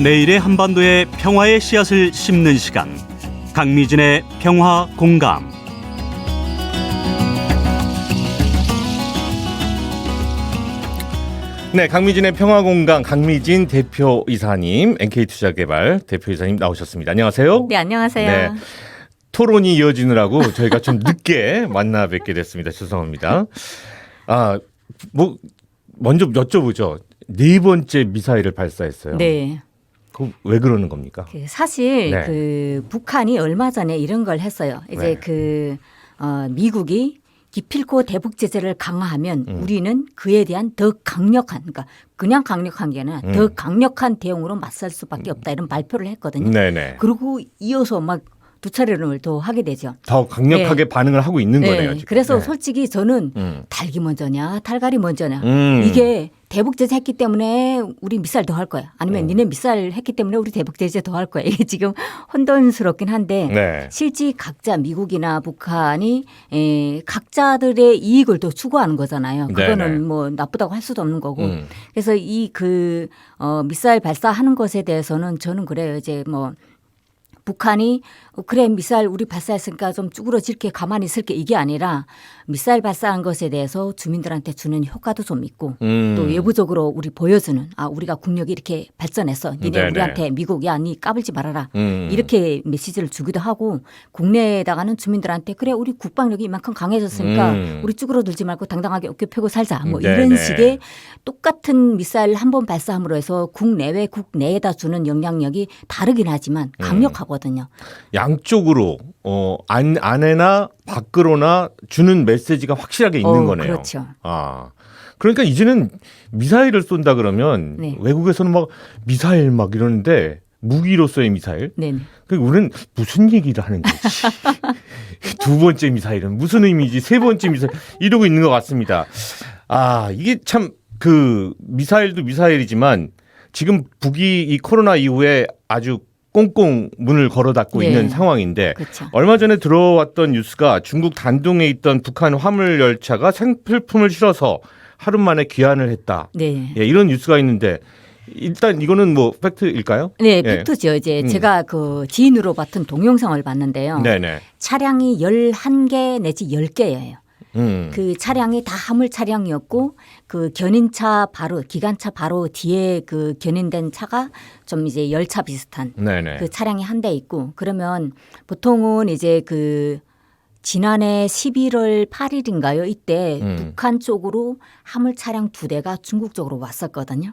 내일의 한반도의 평화의 씨앗을 심는 시간, 강미진의 평화 공감. 네, 강미진의 평화공감 강미진 대표이사님, NK투자개발 대표이사님 나오셨습니다. 안녕하세요. 네, 안녕하세요. 네, 토론이 이어지느라고 저희가 좀 늦게 만나 뵙게 됐습니다. 죄송합니다. 먼저 여쭤보죠. 네 번째 미사일을 발사했어요. 네. 왜 그러는 겁니까? 사실 네. 북한이 얼마 전에 이런 걸 했어요. 이제 미국이 기필코 대북 제재를 강화하면 우리는 그에 대한 더 강력한, 그러니까 그냥 강력한 게 아니라 더 강력한 대응으로 맞설 수밖에 없다, 이런 발표를 했거든요. 네네. 그리고 이어서 막 두 차례를 더 하게 되죠. 더 강력하게 반응을 하고 있는 거네요. 지금. 그래서 솔직히 저는 닭이 먼저냐 달걀이 먼저냐, 이게 대북 제재했기 때문에 우리 미사일 더 할 거야, 아니면 니네 미사일 했기 때문에 우리 대북 제재 더 할 거야, 이게 지금 혼돈스럽긴 한데 실제 각자 미국이나 북한이 각자들의 이익을 더 추구하는 거잖아요. 그거는 뭐 나쁘다고 할 수도 없는 거고. 그래서 미사일 발사하는 것에 대해서는 저는 그래요. 이제 뭐 북한이 그래 미사일 우리 발사했으니까 좀 쭈그러질게 가만히 있을게, 이게 아니라 미사일 발사한 것에 대해서 주민들한테 주는 효과도 좀 있고 또 외부적으로 우리 보여주는, 우리가 국력이 이렇게 발전했어, 니네 우리한테 미국이야 니 까불지 말아라, 이렇게 메시지를 주기도 하고, 국내에다가는 주민들한테 그래 우리 국방력이 이만큼 강해졌으니까 우리 쭈그러들지 말고 당당하게 어깨 펴고 살자, 뭐 이런 식의 똑같은 미사일 한 번 발사함으로 해서 국내외 국내에다 주는 영향력이 다르긴 하지만 강력하거든요. 양쪽으로 안에나 밖으로나 주는 메시지가 확실하게 있는 거네요. 그렇죠. 그러니까 이제는 미사일을 쏜다 그러면 외국에서는 막 미사일 막 이러는데 무기로서의 미사일. 네네. 우리는 무슨 얘기를 하는 거지? 두 번째 미사일은 무슨 의미지? 세 번째 미사일 이러고 있는 것 같습니다. 이게 참 미사일도 미사일이지만 지금 북이 이 코로나 이후에 아주 꽁꽁 문을 걸어 닫고 있는 상황인데, 그렇죠. 얼마 전에 들어왔던 뉴스가 중국 단둥에 있던 북한 화물 열차가 생필품을 실어서 하루 만에 귀환을 했다. 이런 뉴스가 있는데 일단 이거는 뭐 팩트일까요? 네, 팩트죠. 이제 제가 지인으로 봤던 동영상을 봤는데요. 차량이 11개 내지 10개예요. 그 차량이 다 화물 차량이었고 그 견인차 바로 기관차 바로 뒤에 그 견인된 차가 좀 이제 열차 비슷한 그 차량이 한 대 있고, 그러면 보통은 이제 지난해 11월 8일인가요? 이때 북한 쪽으로 화물 차량 2대가 중국 쪽으로 왔었거든요.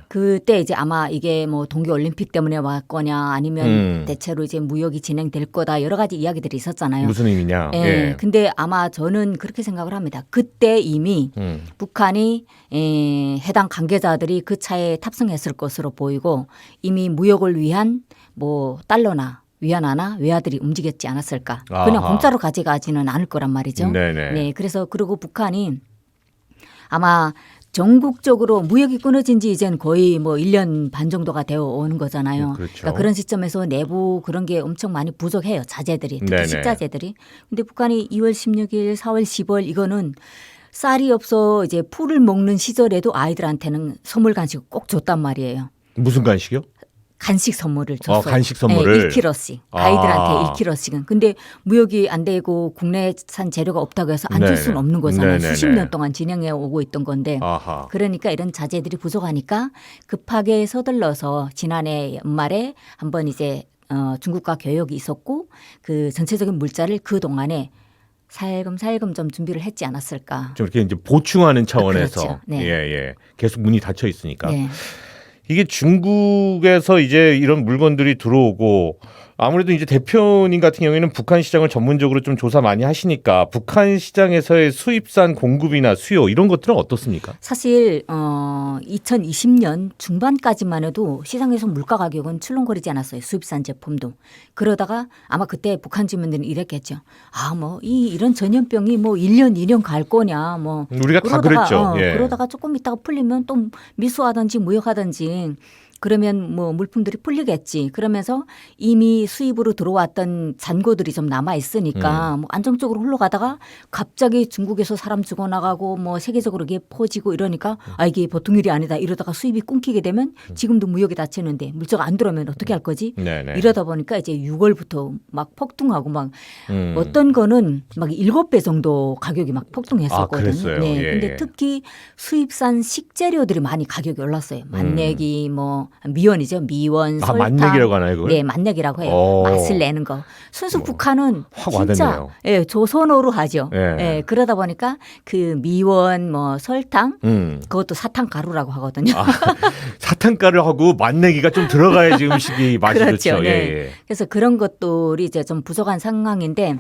그때 이제 아마 이게 뭐 동계올림픽 때문에 왔거냐 아니면 대체로 이제 무역이 진행될 거다, 여러 가지 이야기들이 있었잖아요. 무슨 의미냐. 근데 아마 저는 그렇게 생각을 합니다. 그때 이미 북한이 해당 관계자들이 그 차에 탑승했을 것으로 보이고 이미 무역을 위한 뭐 달러나 위안화나 외화들이 움직였지 않았을까. 그냥 공짜로 가져가지는 않을 거란 말이죠. 그래서 그리고 북한이 아마 전국적으로 무역이 끊어진 지 이제는 거의 뭐 1년 반 정도가 되어 오는 거잖아요. 그러니까 그런 시점에서 내부 그런 게 엄청 많이 부족해요. 자재들이, 특히 식자재들이. 근데 북한이 2월 16일, 4월 10월 이거는 쌀이 없어 이제 풀을 먹는 시절에도 아이들한테는 선물 간식을 꼭 줬단 말이에요. 무슨 간식이요? 간식 선물을 줬어요. 간식 선물을. 1kg씩. 아이들한테 1kg씩은. 근데 무역이 안 되고 국내산 재료가 없다고 해서 안 줄 수는 없는 거잖아요. 수십 년 동안 진행해 오고 있던 건데. 그러니까 이런 자재들이 부족하니까 급하게 서둘러서 지난해 연말에 한번 이제 중국과 교역이 있었고 그 전체적인 물자를 그 동안에 살금살금 좀 준비를 했지 않았을까. 좀 이렇게 이제 보충하는 차원에서. 그렇죠. 계속 문이 닫혀 있으니까. 이게 중국에서 이제 이런 물건들이 들어오고, 아무래도 이제 대표님 같은 경우에는 북한 시장을 전문적으로 좀 조사 많이 하시니까 북한 시장에서의 수입산 공급이나 수요 이런 것들은 어떻습니까? 사실 2020년 중반까지만 해도 시장에서 물가 가격은 출렁거리지 않았어요. 수입산 제품도. 그러다가 아마 그때 북한 주민들은 이랬겠죠. 뭐 이런 전염병이 뭐 1년 2년 갈 거냐. 뭐 우리가 다 그랬죠. 그러다가 조금 있다가 풀리면 또 미수하든지 무역하든지 그러면 뭐 물품들이 풀리겠지. 그러면서 이미 수입으로 들어왔던 잔고들이 좀 남아 있으니까 뭐 안정적으로 흘러가다가 갑자기 중국에서 사람 죽어나가고 뭐 세계적으로 이게 퍼지고 이러니까 아 이게 보통 일이 아니다. 이러다가 수입이 끊기게 되면 지금도 무역이 닫히는데 물자가 안 들어오면 어떻게 할 거지? 네네. 이러다 보니까 이제 6월부터 막 폭등하고 막 어떤 거는 막 7배 정도 가격이 막 폭등했었거든요. 그랬어요? 네. 예, 근데 예. 특히 수입산 식재료들이 많이 가격이 올랐어요. 만내기 뭐 미원이죠. 미원, 설탕. 만내기라고 하나요, 그걸? 네, 만내기라고 해요. 오. 맛을 내는 거. 순수 북한은 확 진짜 와닿네요. 예, 조선어로 하죠. 예. 예, 그러다 보니까 그 미원 뭐 설탕 그것도 사탕 가루라고 하거든요. 사탕가루 하고 만내기가 좀 들어가야지 음식이 맛이 그렇죠. 좋죠. 네. 예, 예. 그래서 그런 것들이 이제 좀 부족한 상황인데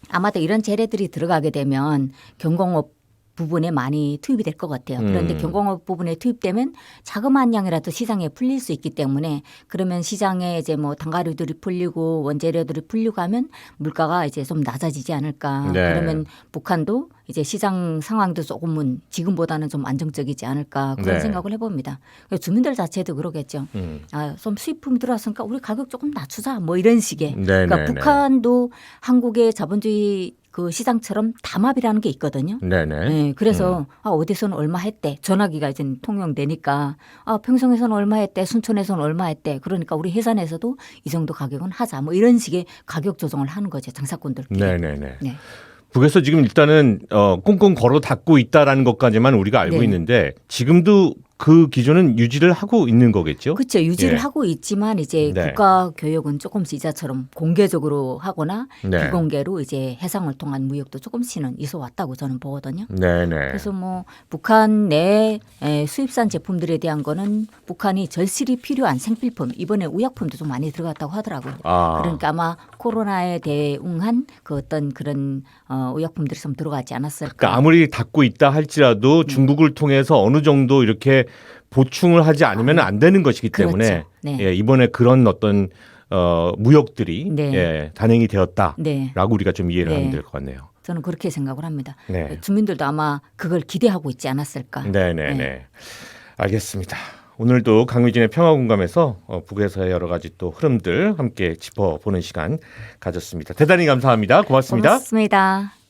아마도 이런 재래들이 들어가게 되면 경공업 부분에 많이 투입이 될 것 같아요. 그런데 경공업 부분에 투입되면 자그마한 양이라도 시장에 풀릴 수 있기 때문에 그러면 시장에 이제 뭐 단가류들이 풀리고 원재료들이 풀리고 하면 물가가 이제 좀 낮아지지 않을까. 네. 그러면 북한도 이제 시장 상황도 조금은 지금보다는 좀 안정적이지 않을까 그런 네. 생각을 해봅니다. 주민들 자체도 그러겠죠. 아, 좀 수입품이 들어왔으니까 우리 가격 조금 낮추자 뭐 이런 식의. 네, 그러니까 네, 네. 북한도 한국의 자본주의 그 시장처럼 담합이라는 게 있거든요. 네네. 네, 그래서 아, 어디서는 얼마 했대. 전화기가 이제 통용되니까 아, 평성에서는 얼마 했대. 순천에서는 얼마 했대. 그러니까 우리 해산에서도 이 정도 가격은 하자. 뭐 이런 식의 가격 조정을 하는 거죠. 장사꾼들끼리. 네네네. 네. 북에서 지금 일단은 꽁꽁 걸어 닫고 있다라는 것까지만 우리가 알고 네. 있는데 지금도 그 기조는 유지를 하고 있는 거겠죠? 그렇죠. 유지를 예. 하고 있지만 이제 네. 국가 교역은 조금씩 이자처럼 공개적으로 하거나 네. 비공개로 이제 해상을 통한 무역도 조금씩은 있어 왔다고 저는 보거든요. 네네. 그래서 뭐 북한 내 수입산 제품들에 대한 거는 북한이 절실히 필요한 생필품 이번에 의약품도 좀 많이 들어갔다고 하더라고요. 아. 그러니까 아마 코로나에 대응한 그 어떤 그런 의약품들이 좀 들어가지 않았을까. 그러니까 아무리 닫고 있다 할지라도 중국을 통해서 어느 정도 이렇게 보충을 하지 않으면 안 되는 것이기 때문에 그렇죠. 네. 예, 이번에 그런 어떤 무역들이 네. 예, 단행이 되었다라고 네. 우리가 좀 이해를 네. 하면 될 것 같네요. 저는 그렇게 생각을 합니다. 네. 주민들도 아마 그걸 기대하고 있지 않았을까. 네네네. 네. 알겠습니다. 오늘도 강미진의 평화공감에서 북에서의 여러 가지 또 흐름들 함께 짚어보는 시간 가졌습니다. 대단히 감사합니다. 고맙습니다. 고맙습니다.